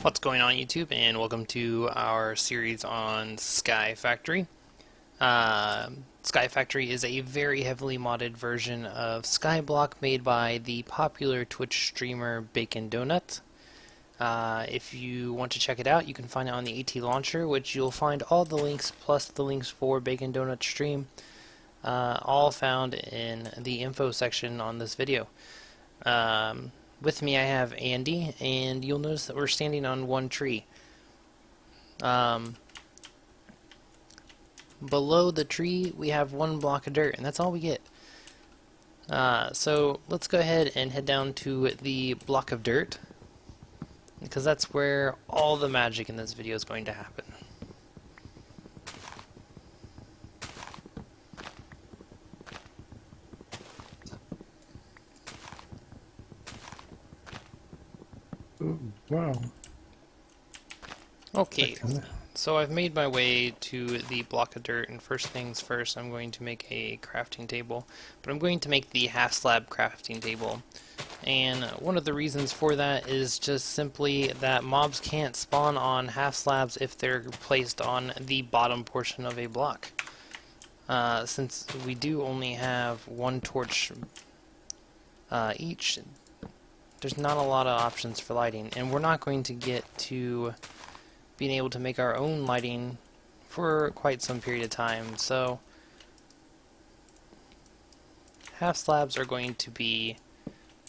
What's going on YouTube, and welcome to our series on Skyfactory. Skyfactory is a very heavily modded version of Skyblock made by the popular Twitch streamer Bacon Donut. If you want to check it out, you can find it on the ATLauncher, which you'll find all the links plus the links for Bacon Donut stream, all found in the info section on this video. With me I have Andy, and you'll notice that we're standing on one tree. Below the tree we have one block of dirt, and that's all we get. So let's go ahead and head down to the block of dirt, because that's where all the magic in this video is going to happen. Ooh, wow. Okay, so I've made my way to the block of dirt, and first things first, I'm going to make a crafting table. But I'm going to make the half slab crafting table. And one of the reasons for that is just simply that mobs can't spawn on half slabs if they're placed on the bottom portion of a block. Since we do only have one torch each, there's not a lot of options for lighting, and we're not going to get to being able to make our own lighting for quite some period of time. So half slabs are going to be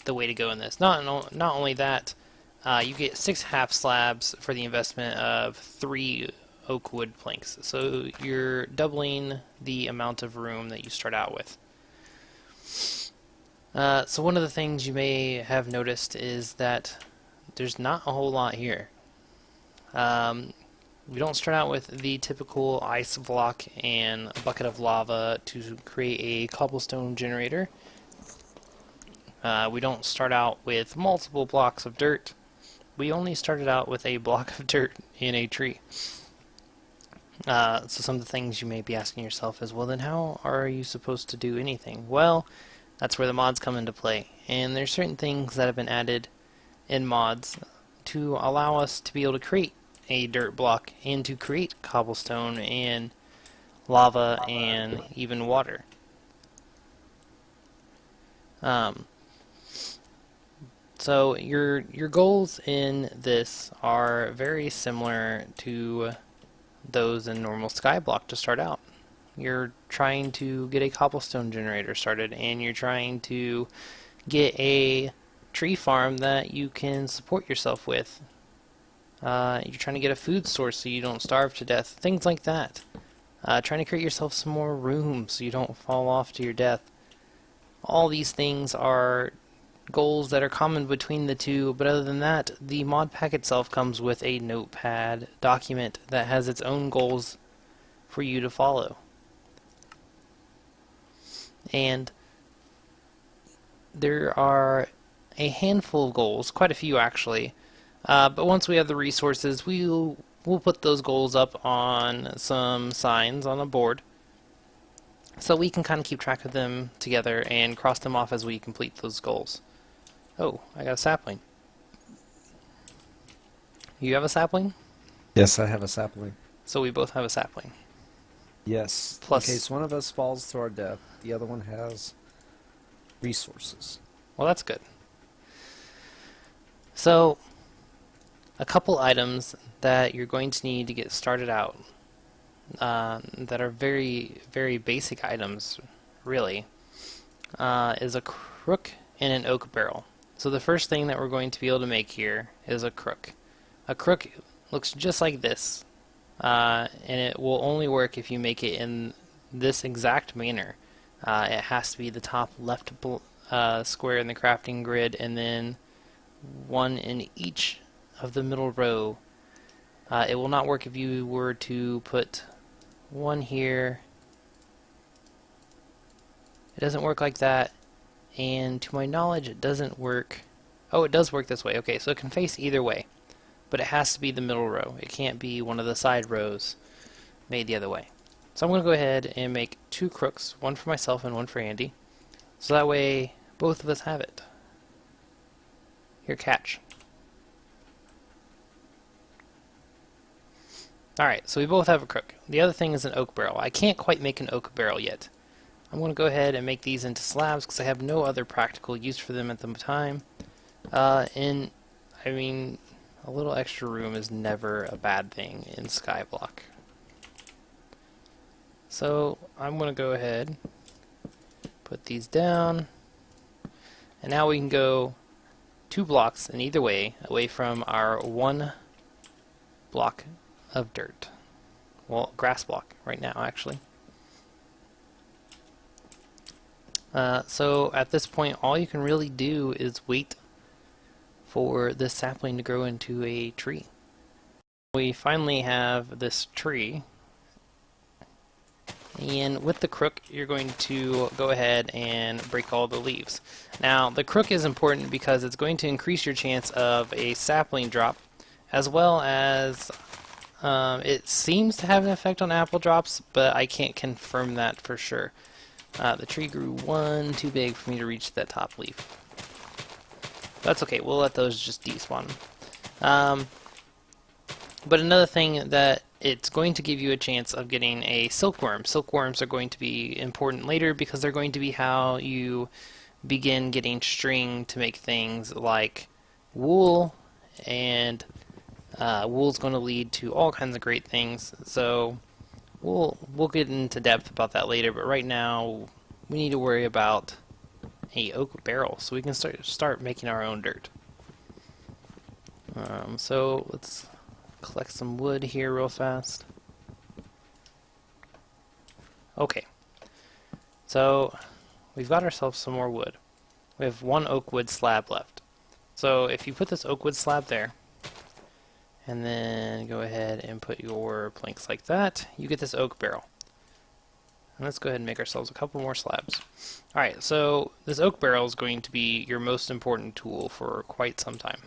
the way to go in this. Not only that, you get 6 half slabs for the investment of 3 oak wood planks, so you're doubling the amount of room that you start out with. So one of the things you may have noticed is that there's not a whole lot here. We don't start out with the typical ice block and a bucket of lava to create a cobblestone generator. We don't start out with multiple blocks of dirt. We only started out with a block of dirt in a tree. So some of the things you may be asking yourself is, well, then how are you supposed to do anything? Well, that's where the mods come into play, and there's certain things that have been added in mods to allow us to be able to create a dirt block and to create cobblestone and lava and even water. So your goals in this are very similar to those in normal Skyblock to start out. You're trying to get a cobblestone generator started, and you're trying to get a tree farm that you can support yourself with. You're trying to get a food source so you don't starve to death, things like that. Trying to create yourself some more room so you don't fall off to your death. All these things are goals that are common between the two, but other than that, the mod pack itself comes with a notepad document that has its own goals for you to follow. And there are a handful of goals, quite a few actually, but once we have the resources, we'll put those goals up on some signs on a board so we can kind of keep track of them together and cross them off as we complete those goals. Oh, I got a sapling. You have a sapling? Yes, I have a sapling. So we both have a sapling. Yes. Plus, in case one of us falls to our death, the other one has resources. well, that's good. So, a couple items that you're going to need to get started out that are very, very basic items, really, is a crook and an oak barrel. So the first thing that we're going to be able to make here is a crook. A crook looks just like this, and it will only work if you make it in this exact manner. It has to be the top left square in the crafting grid, and then one in each of the middle row. It will not work if you were to put one here. It doesn't work like that, and to my knowledge it doesn't work. Oh, it does work this way. Okay, so it can face either way, but it has to be the middle row. It can't be one of the side rows made the other way. So I'm going to go ahead and make 2 crooks, one for myself and one for Andy, so that way both of us have it. Here, catch. Alright, so we both have a crook. The other thing is an oak barrel. I can't quite make an oak barrel yet. I'm going to go ahead and make these into slabs because I have no other practical use for them at the time. And, I mean, a little extra room is never a bad thing in Skyblock. So, I'm going to go ahead, put these down, and now we can go 2 blocks in either way, away from our 1 block of dirt. Well, grass block right now, actually. So at this point, all you can really do is wait for this sapling to grow into a tree. We finally have this tree, and with the crook, you're going to go ahead and break all the leaves. Now, the crook is important because it's going to increase your chance of a sapling drop, as well as it seems to have an effect on apple drops, but I can't confirm that for sure. The tree grew one too big for me to reach that top leaf. That's okay, we'll let those just despawn. But another thing that it's going to give you a chance of getting a silkworm. Silkworms are going to be important later because they're going to be how you begin getting string to make things like wool, and wool's going to lead to all kinds of great things. So we'll get into depth about that later, but right now we need to worry about a oak barrel so we can start making our own dirt. So let's collect some wood here real fast. Okay, so we've got ourselves some more wood. We have 1 oak wood slab left. So if you put this oak wood slab there, and then go ahead and put your planks like that, you get this oak barrel. And let's go ahead and make ourselves a couple more slabs. Alright, so this oak barrel is going to be your most important tool for quite some time.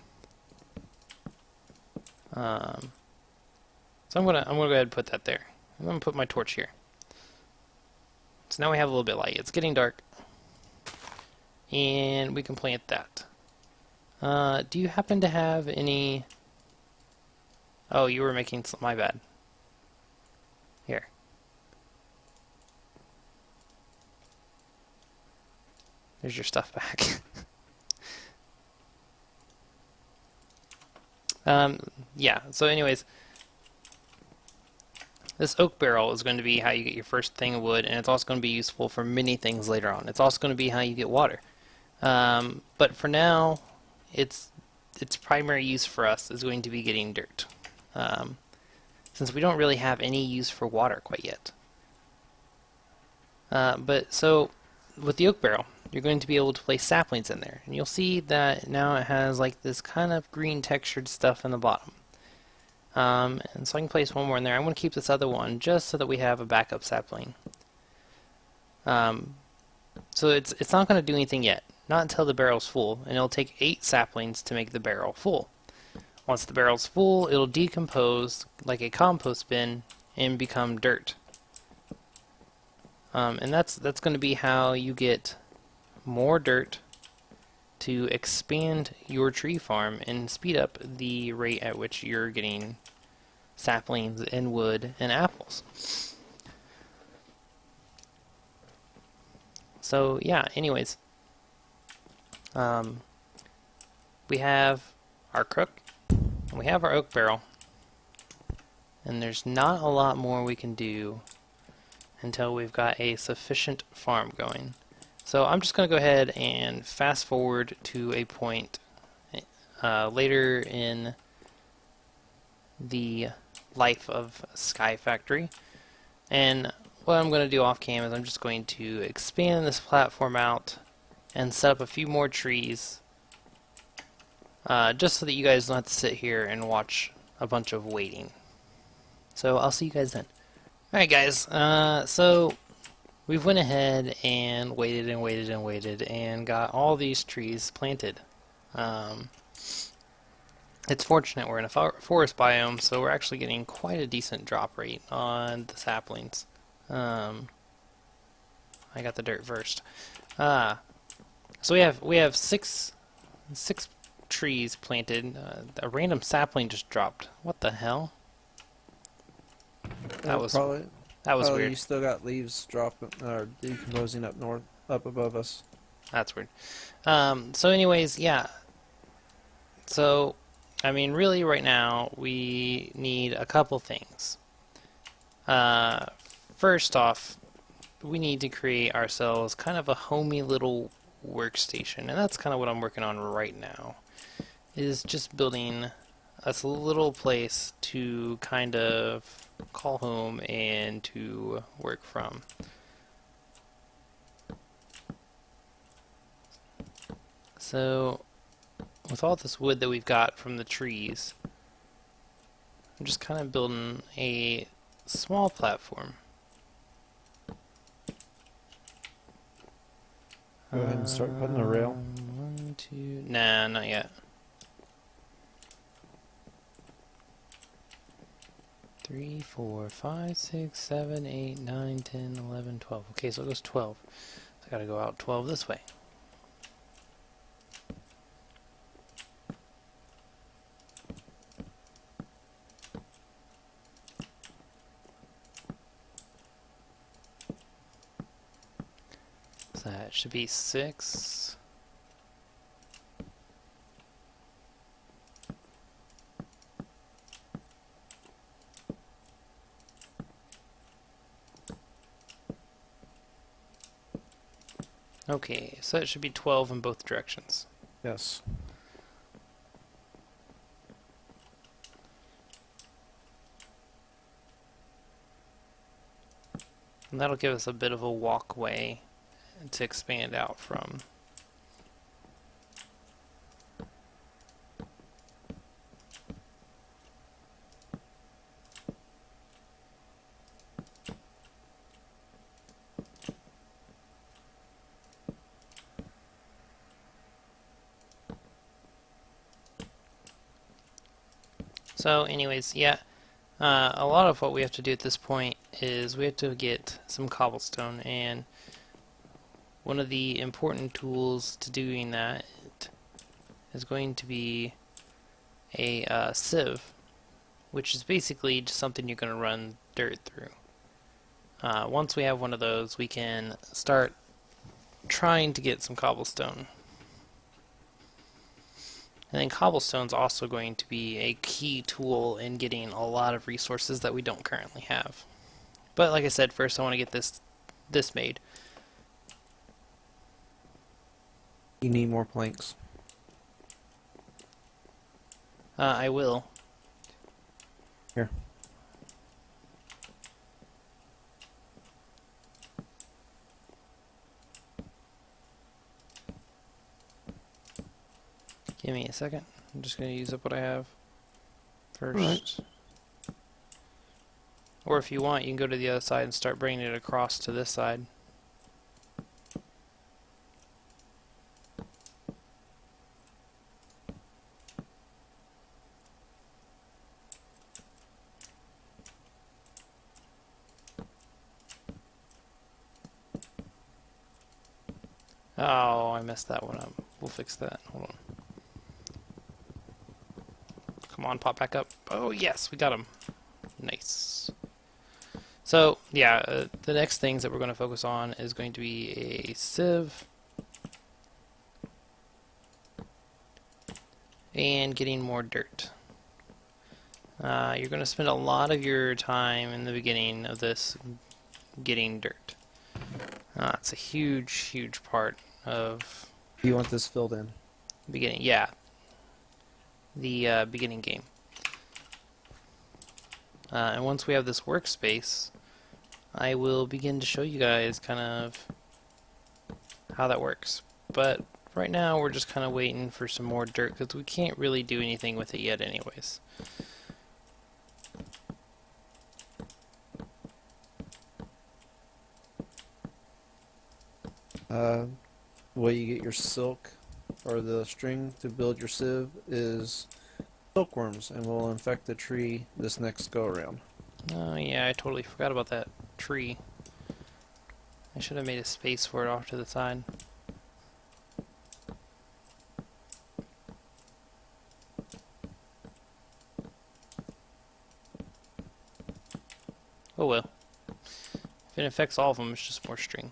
So I'm gonna go ahead and put that there. I'm gonna put my torch here. So now we have a little bit of light. It's getting dark, and we can plant that. Do you happen to have any? Oh, you were making some. My bad. Here. There's your stuff back. Yeah. So, anyways. This oak barrel is going to be how you get your first thing of wood, and it's also going to be useful for many things later on. It's also going to be how you get water. But for now, its primary use for us is going to be getting dirt, since we don't really have any use for water quite yet. But so with the oak barrel, you're going to be able to place saplings in there, and you'll see that now it has like this kind of green textured stuff in the bottom. And so I can place one more in there. I'm going to keep this other one just so that we have a backup sapling. So it's not going to do anything yet, not until the barrel's full, and it'll take 8 saplings to make the barrel full. Once the barrel's full, it'll decompose like a compost bin and become dirt. And that's going to be how you get more dirt to expand your tree farm and speed up the rate at which you're getting saplings and wood and apples. So yeah, anyways, we have our crook, and we have our oak barrel, and there's not a lot more we can do until we've got a sufficient farm going. So I'm just going to go ahead and fast forward to a point later in the life of Skyfactory. And what I'm going to do off cam is I'm just going to expand this platform out and set up a few more trees, just so that you guys don't have to sit here and watch a bunch of waiting. So I'll see you guys then. Alright guys, so we've went ahead and waited and waited and waited and got all these trees planted. It's fortunate we're in a forest biome, so we're actually getting quite a decent drop rate on the saplings. I got the dirt first. So we have six trees planted. A random sapling just dropped. What the hell? That was Probably. that was Oh, weird. you still got leaves dropping or decomposing up north, up above us. That's weird. So anyways, yeah. So, I mean, really, right now we need a couple things. Uh, First off, we need to create ourselves kind of a homey little workstation, and that's kind of what I'm working on right now. Is just building us a little place to kind of call home and to work from. So, with all this wood that we've got from the trees, I'm just kind of building a small platform. Go ahead and start putting a rail. One, two. Nah, not yet. 3, 4, 5, 6, 7, 8, 9, 10, 11, 12. Okay, so it goes 12. So I gotta go out 12 this way. So that should be 6. Okay, so that should be 12 in both directions. Yes. And that'll give us a bit of a walkway to expand out from. So anyways, yeah, a lot of what we have to do at this point is we have to get some cobblestone, and one of the important tools to doing that is going to be a sieve, which is basically just something you're going to run dirt through. Once we have one of those, we can start trying to get some cobblestone. And then cobblestone's also going to be a key tool in getting a lot of resources that we don't currently have. But like I said, first I want to get this made. You need more planks. I will. Here. Give me a second. I'm just going to use up what I have first. Right. Or if you want, you can go to the other side and start bringing it across to this side. Oh, I messed that one up. We'll fix that. Hold on. Come on, pop back up. Oh, yes, we got him. Nice. So, yeah, the next things that we're going to focus on is going to be a sieve and getting more dirt. You're going to spend a lot of your time in the beginning of this getting dirt. It's a huge, huge part of You want this filled in? the beginning. Yeah, the beginning game. And once we have this workspace, I will begin to show you guys kind of how that works. But right now, we're just kind of waiting for some more dirt because we can't really do anything with it yet anyways. The way you get your silk or the string to build your sieve is silkworms, and will infect the tree this next go around. Oh yeah, I totally forgot about that tree. I should have made a space for it off to the side. Oh well. If it affects all of them, it's just more string.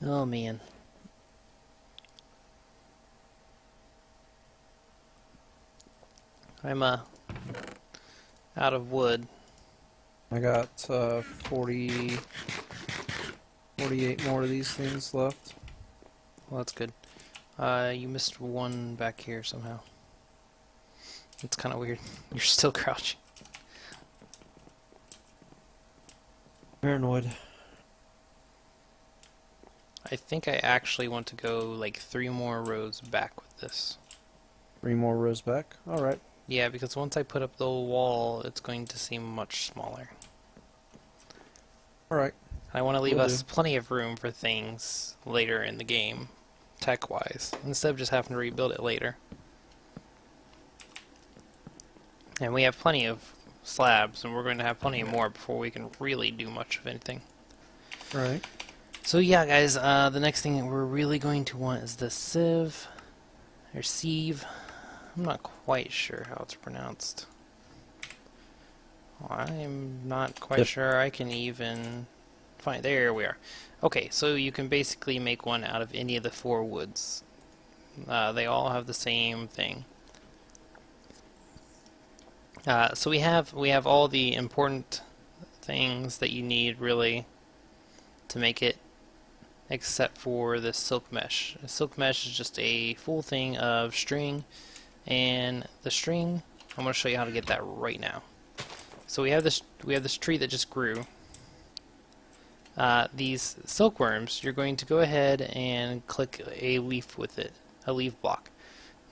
Oh man. I'm out of wood. I got 48 more of these things left. Well, that's good. You missed one back here somehow. It's kind of weird. You're still crouching. Paranoid. I think I actually want to go like 3 more rows back with this. 3 more rows back. Alright. Yeah, because once I put up the wall, it's going to seem much smaller. Alright. I want to leave Will us do. plenty of room for things later in the game, tech-wise, instead of just having to rebuild it later. And we have plenty of slabs, and we're going to have plenty more before we can really do much of anything. Alright. So yeah, guys, the next thing that we're really going to want is the sieve, or sieve. I'm not quite sure how it's pronounced. I'm not quite sure I can even find. There we are. Okay, so you can basically make one out of any of the 4 woods. They all have the same thing. So we have all the important things that you need really to make it, except for the silk mesh. Silk mesh is just a full thing of string, and the string, I'm going to show you how to get that right now. So we have this tree that just grew. These silkworms, you're going to go ahead and click a leaf with it, a leaf block.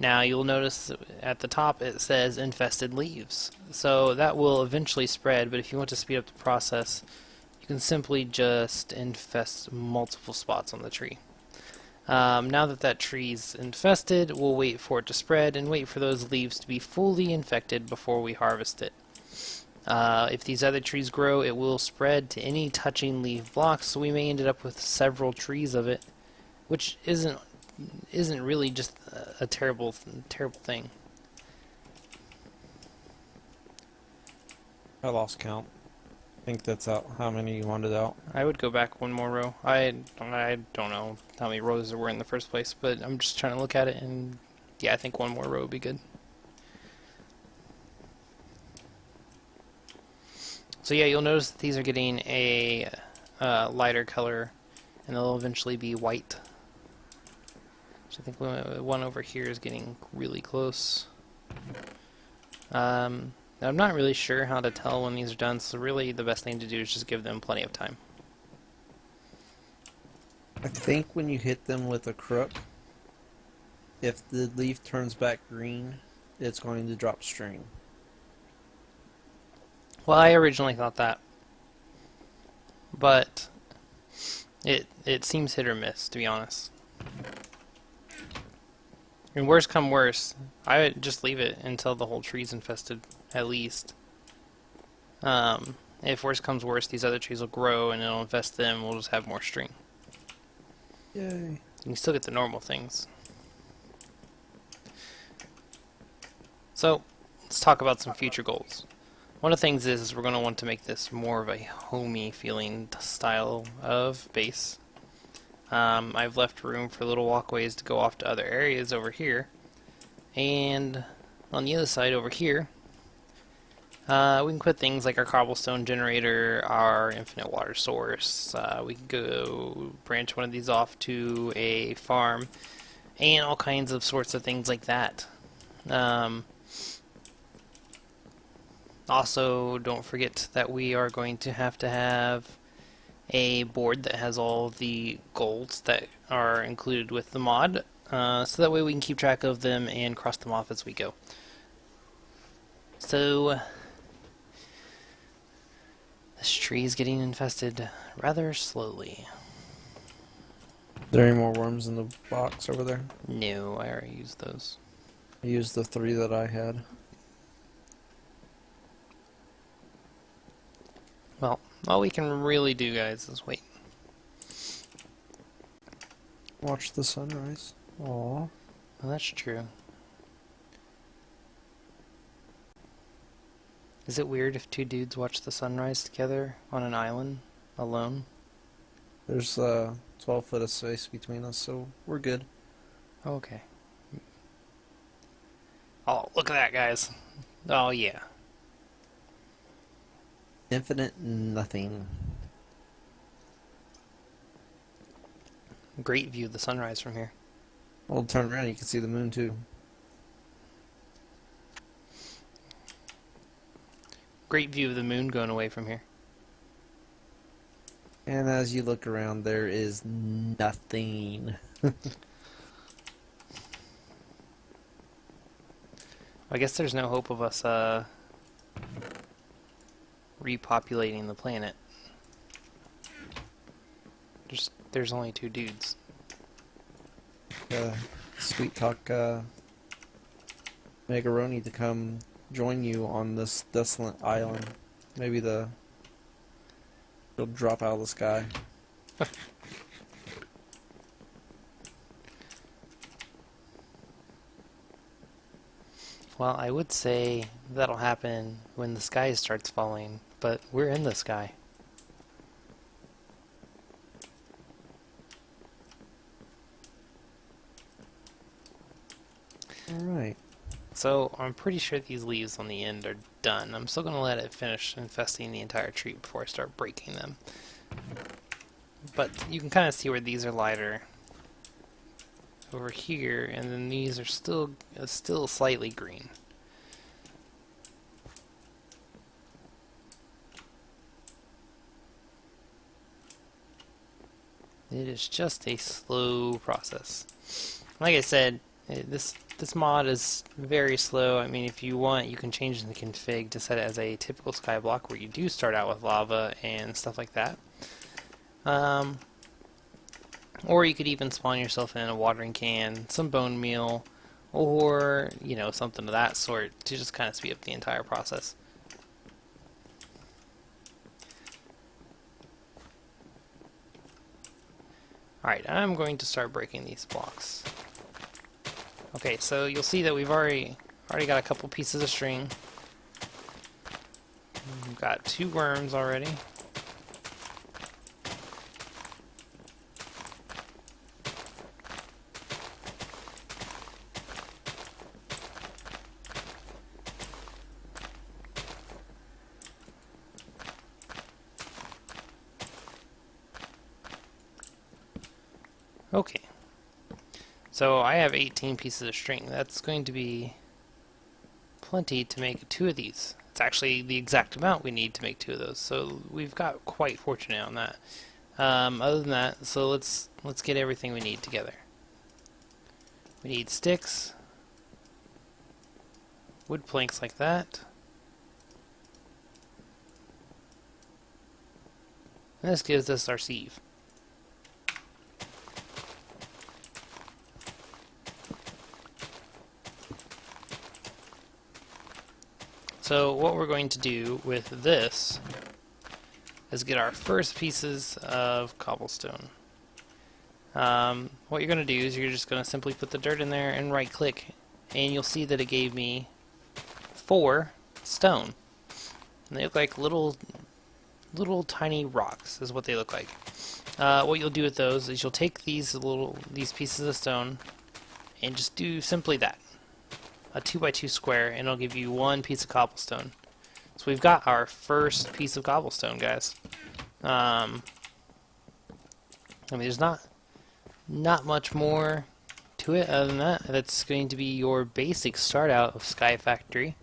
Now you'll notice at the top it says infested leaves. So that will eventually spread, but if you want to speed up the process, you can simply just infest multiple spots on the tree. Now that that tree's infested, we'll wait for it to spread and wait for those leaves to be fully infected before we harvest it. If these other trees grow, it will spread to any touching leaf blocks, so we may end up with several trees of it, which isn't really just a terrible thing. I lost count. I think that's out how many you wanted out. I would go back 1 more row. I don't know how many rows there were in the first place, but I'm just trying to look at it, and yeah, I think 1 more row would be good. So yeah, you'll notice that these are getting a lighter color, and they'll eventually be white. So I think one over here is getting really close. I'm not really sure how to tell when these are done, so really the best thing to do is just give them plenty of time. I think when you hit them with a crook, if the leaf turns back green, it's going to drop string. Well, I originally thought that, but it seems hit or miss, to be honest. And worst come worst, I would just leave it until the whole tree's infested, at least. If worst comes worst, these other trees will grow and it'll infest them, we'll just have more string. Yay. You can still get the normal things. So, let's talk about some future goals. One of the things is we're going to want to make this more of a homey feeling style of base. I've left room for little walkways to go off to other areas over here. And on the other side over here, we can put things like our cobblestone generator, our infinite water source. We can go branch one of these off to a farm, and all kinds of sorts of things like that. Also, don't forget that we are going to have a board that has all the golds that are included with the mod, so that way we can keep track of them and cross them off as we go. So, this tree is getting infested rather slowly. Are there any more worms in the box over there? No, I already used those. I used the 3 that I had. Well, all we can really do, guys, is wait. Watch the sunrise. Aww. Well, that's true. Is it weird if two dudes watch the sunrise together on an island, alone? There's 12 foot of space between us, so we're good. Okay. Oh, look at that, guys. Oh, yeah. Infinite nothing. Great view of the sunrise from here. Well, turn around, you can see the moon too. Great view of the moon going away from here. And as you look around, there is nothing. I guess there's no hope of us repopulating the planet. There's only two dudes. Sweet talk Megaroni to come join you on this desolate island. Maybe he'll drop out of the sky. Well, I would say that'll happen when the sky starts falling, but we're in the sky. Alright. So I'm pretty sure these leaves on the end are done. I'm still going to let it finish infesting the entire tree before I start breaking them. But you can kind of see where these are lighter over here, and then these are still slightly green. It is just a slow process. Like I said, this mod is very slow. I mean, if you want, you can change the config to set it as a typical skyblock where you do start out with lava and stuff like that. Or you could even spawn yourself in a watering can, some bone meal, or, you know, something of that sort to just kind of speed up the entire process. Alright, I'm going to start breaking these blocks. Okay, so you'll see that we've already got a couple pieces of string. We've got 2 worms already. Okay. So I have 18 pieces of string. That's going to be plenty to make 2 of these. It's actually the exact amount we need to make 2 of those. So we've got quite fortunate on that. Other than that, so let's get everything we need together. We need sticks, wood planks like that. And this gives us our sieve. So what we're going to do with this is get our first pieces of cobblestone. What you're going to do is you're just going to simply put the dirt in there and right click, and you'll see that it gave me 4 stone. And they look like little tiny rocks is what they look like. What you'll do with those is you'll take these pieces of stone and just do simply that. A 2x2 square, and it'll give you 1 piece of cobblestone. So we've got our first piece of cobblestone, guys. I mean, there's not much more to it other than that. That's going to be your basic start out of Skyfactory.